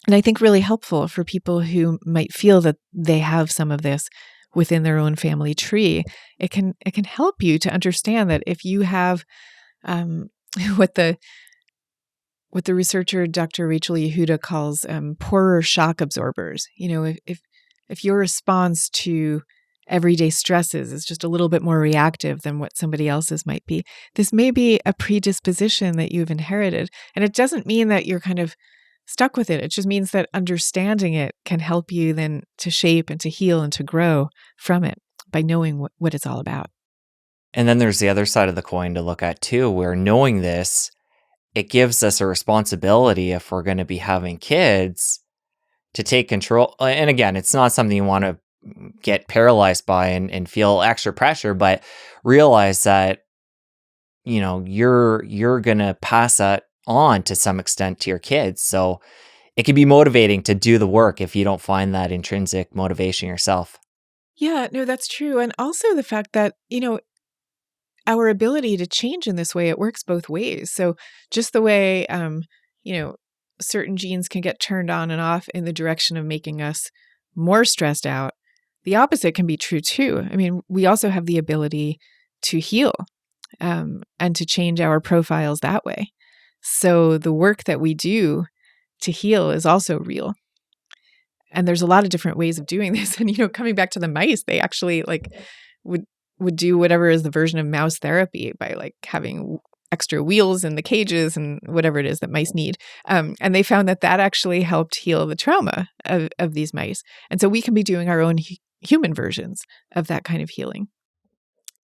A: I think really helpful for people who might feel that they have some of this within their own family tree. It can help you to understand that if you have what the researcher Dr. Rachel Yehuda calls poorer shock absorbers. If your response to everyday stresses is just a little bit more reactive than what somebody else's might be. This may be a predisposition that you've inherited. And it doesn't mean that you're kind of stuck with it. It just means that understanding it can help you then to shape and to heal and to grow from it by knowing what it's all about.
B: And then there's the other side of the coin to look at too, where knowing this, it gives us a responsibility if we're going to be having kids to take control. And again, it's not something you want to get paralyzed by and feel extra pressure, but realize that, you're going to pass that on to some extent to your kids. So it can be motivating to do the work if you don't find that intrinsic motivation yourself.
A: Yeah, no, that's true. And also the fact that, our ability to change in this way, it works both ways. So just the way, certain genes can get turned on and off in the direction of making us more stressed out, the opposite can be true too. I mean, we also have the ability to heal and to change our profiles that way. So the work that we do to heal is also real. And there's a lot of different ways of doing this. And, coming back to the mice, they actually would do whatever is the version of mouse therapy by having extra wheels in the cages and whatever it is that mice need. And they found that actually helped heal the trauma of these mice. And so we can be doing our own human versions of that kind of healing.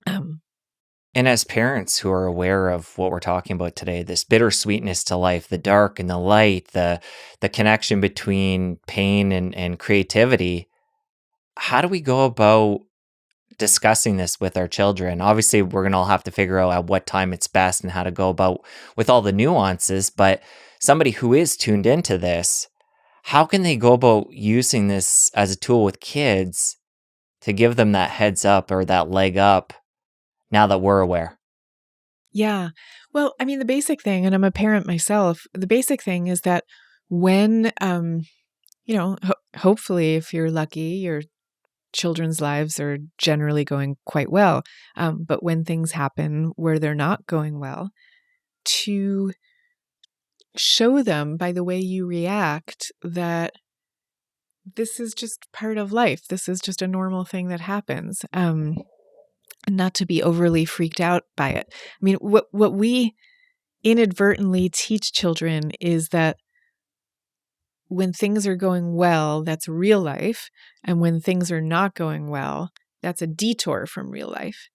B: And as parents who are aware of what we're talking about today, this bittersweetness to life, the dark and the light, the connection between pain and creativity, how do we go about discussing this with our children? Obviously, we're going to all have to figure out at what time it's best and how to go about with all the nuances. But somebody who is tuned into this, how can they go about using this as a tool with kids to give them that heads up or that leg up now that we're aware?
A: Yeah. Well, I mean, the basic thing, and I'm a parent myself, the basic thing is that when, hopefully, if you're lucky, your children's lives are generally going quite well. But when things happen where they're not going well, to show them by the way you react that this is just part of life. This is just a normal thing that happens. Not to be overly freaked out by it. I mean, what we inadvertently teach children is that when things are going well, that's real life. And when things are not going well, that's a detour from real life,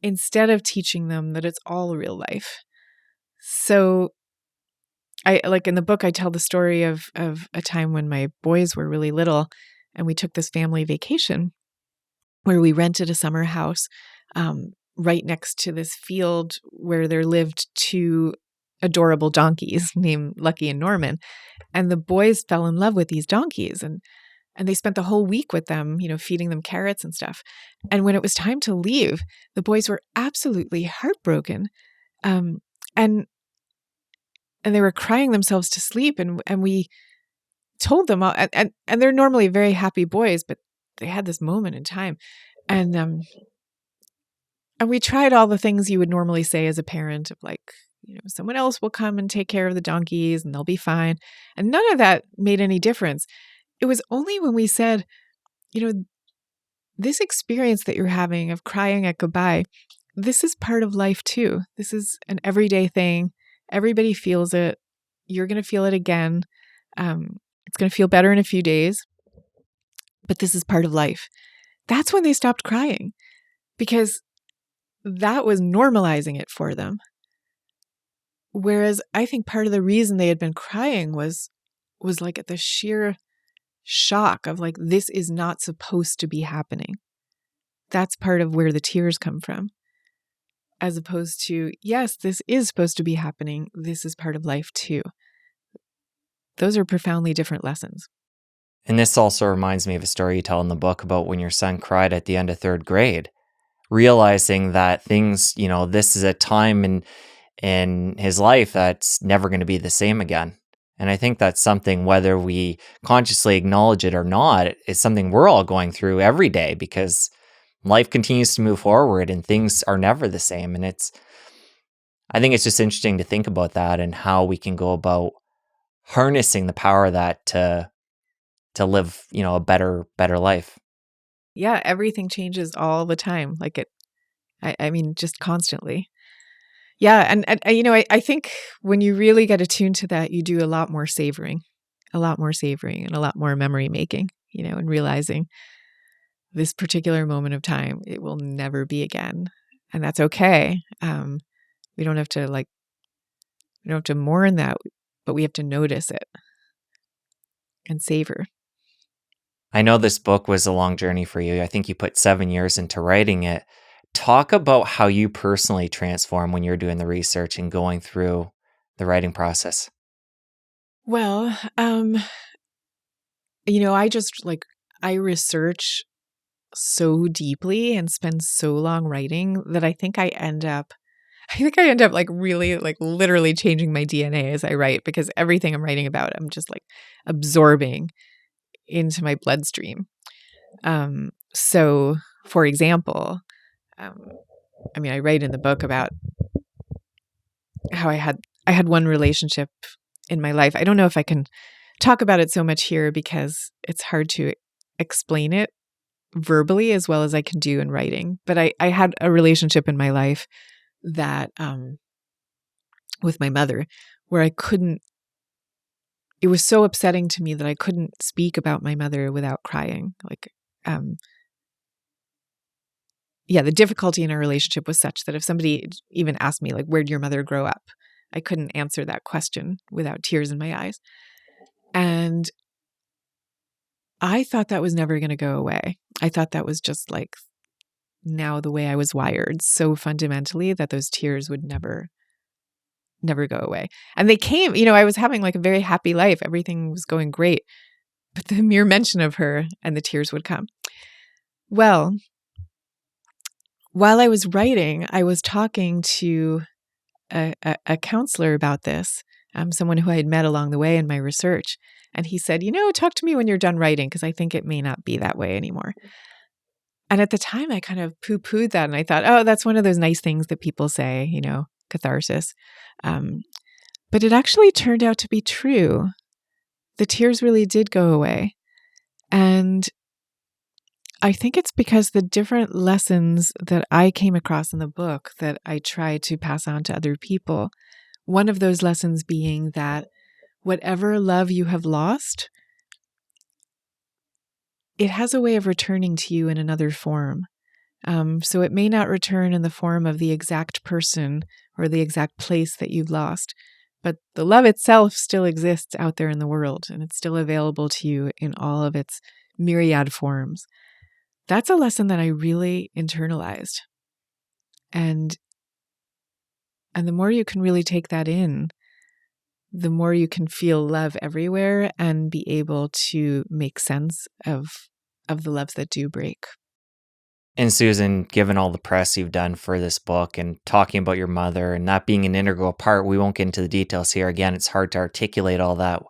A: instead of teaching them that it's all real life. So I in the book, I tell the story of a time when my boys were really little and we took this family vacation where we rented a summer house right next to this field where there lived two adorable donkeys named Lucky and Norman. And the boys fell in love with these donkeys and they spent the whole week with them, feeding them carrots and stuff. And when it was time to leave, the boys were absolutely heartbroken. And they were crying themselves to sleep. And we told them, and they're normally very happy boys, but they had this moment in time. And we tried all the things you would normally say as a parent of someone else will come and take care of the donkeys and they'll be fine. And none of that made any difference. It was only when we said, this experience that you're having of crying at goodbye, this is part of life too. This is an everyday thing. Everybody feels it. You're going to feel it again. It's going to feel better in a few days, but this is part of life. That's when they stopped crying, because that was normalizing it for them. Whereas I think part of the reason they had been crying was at the sheer shock of this is not supposed to be happening. That's part of where the tears come from. As opposed to, yes, this is supposed to be happening. This is part of life too. Those are profoundly different lessons.
B: And this also reminds me of a story you tell in the book about when your son cried at the end of third grade, realizing that things, this is a time in his life that's never going to be the same again. And I think that's something, whether we consciously acknowledge it or not, is something we're all going through every day, because life continues to move forward and things are never the same. And I think it's just interesting to think about that and how we can go about harnessing the power of that to live, a better life.
A: Yeah, everything changes all the time. Like I mean, just constantly. Yeah, and I think when you really get attuned to that, you do a lot more savoring, and a lot more memory making. And realizing this particular moment of time, it will never be again, and that's okay. We don't have to mourn that, but we have to notice it and savor.
B: I know this book was a long journey for you. I think you put 7 years into writing it. Talk about how you personally transform when you're doing the research and going through the writing process.
A: Well, I research so deeply and spend so long writing that I think I end up like really like literally changing my DNA as I write, because everything I'm writing about, I'm just like absorbing into my bloodstream. So for example, um, I write in the book about how I had one relationship in my life. I don't know if I can talk about it so much here because it's hard to explain it verbally as well as I can do in writing. But I had a relationship in my life that with my mother where it was so upsetting to me that I couldn't speak about my mother without crying. Um, the difficulty in our relationship was such that if somebody even asked me, like, where'd your mother grow up? I couldn't answer that question without tears in my eyes. And I thought that was never going to go away. I thought that was just like now the way I was wired so fundamentally that those tears would never go away. And they came, I was having like a very happy life. Everything was going great. But the mere mention of her and the tears would come. Well, while I was writing, I was talking to a counselor about this, someone who I had met along the way in my research. And he said, talk to me when you're done writing, because I think it may not be that way anymore. And at the time, I kind of poo-pooed that. And I thought, oh, that's one of those nice things that people say, catharsis. But it actually turned out to be true. The tears really did go away. And I think it's because the different lessons that I came across in the book that I try to pass on to other people, one of those lessons being that whatever love you have lost, it has a way of returning to you in another form. So it may not return in the form of the exact person or the exact place that you've lost, but the love itself still exists out there in the world, and it's still available to you in all of its myriad forms. That's a lesson that I really internalized. And the more you can really take that in, the more you can feel love everywhere and be able to make sense of the loves that do break.
B: And Susan, given all the press you've done for this book and talking about your mother and that being an integral part, we won't get into the details here. Again, it's hard to articulate all that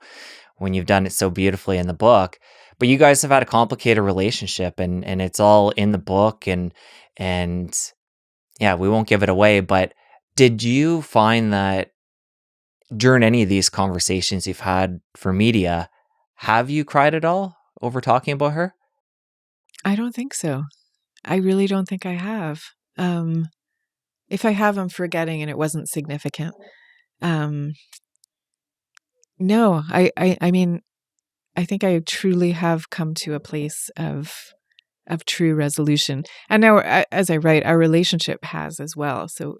B: when you've done it so beautifully in the book. But you guys have had a complicated relationship, and it's all in the book, and yeah, we won't give it away. But did you find that during any of these conversations you've had for media, have you cried at all over talking about her?
A: I don't think so. I really don't think I have. If I have, I'm forgetting, and it wasn't significant. Um, no, I mean, I think I truly have come to a place of true resolution. And now, as I write, our relationship has as well. So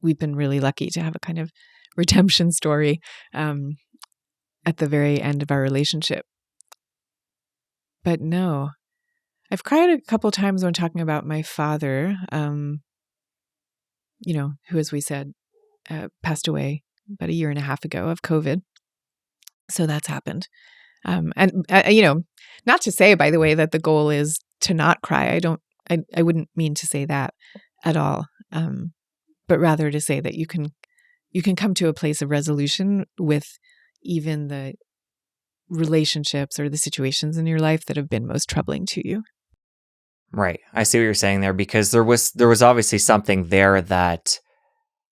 A: we've been really lucky to have a kind of redemption story at the very end of our relationship. But no, I've cried a couple times when talking about my father, who, as we said, passed away about a year and a half ago of COVID. So that's happened. And not to say, by the way, that the goal is to not cry. I wouldn't mean to say that at all. But rather to say that you can come to a place of resolution with even the relationships or the situations in your life that have been most troubling to you.
B: Right. I see what you're saying there, because there was obviously something there that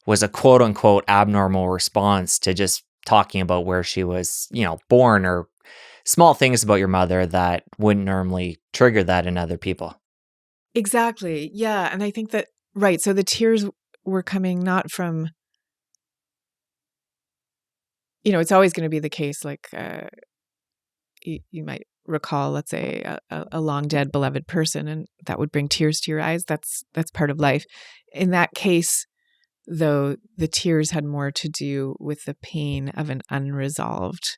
B: was a quote unquote abnormal response to just talking about where she was, born or small things about your mother that wouldn't normally trigger that in other people.
A: Exactly. Yeah. And I think that, right. So the tears were coming not from, it's always going to be the case. Like you might recall, let's say, a long dead beloved person, and that would bring tears to your eyes. That's part of life. In that case, though, the tears had more to do with the pain of an unresolved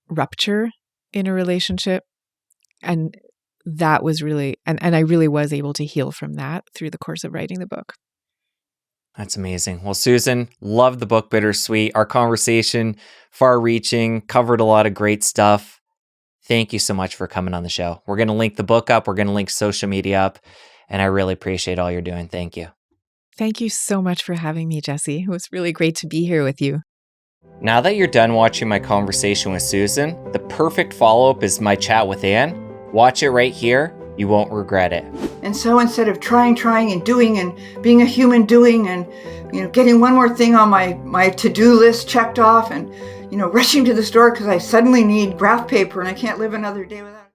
A: rupture in a relationship. And that was really, and I really was able to heal from that through the course of writing the book.
B: That's amazing. Well, Susan, love the book Bittersweet. Our conversation, far-reaching, covered a lot of great stuff. Thank you so much for coming on the show. We're going to link the book up. We're going to link social media up. And I really appreciate all you're doing. Thank you.
A: Thank you so much for having me, Jesse. It was really great to be here with you.
B: Now that you're done watching my conversation with Susan, the perfect follow-up is my chat with Anne. Watch it right here. You won't regret it.
C: And so instead of trying and doing and being a human doing and, getting one more thing on my to-do list checked off and, rushing to the store because I suddenly need graph paper and I can't live another day without it.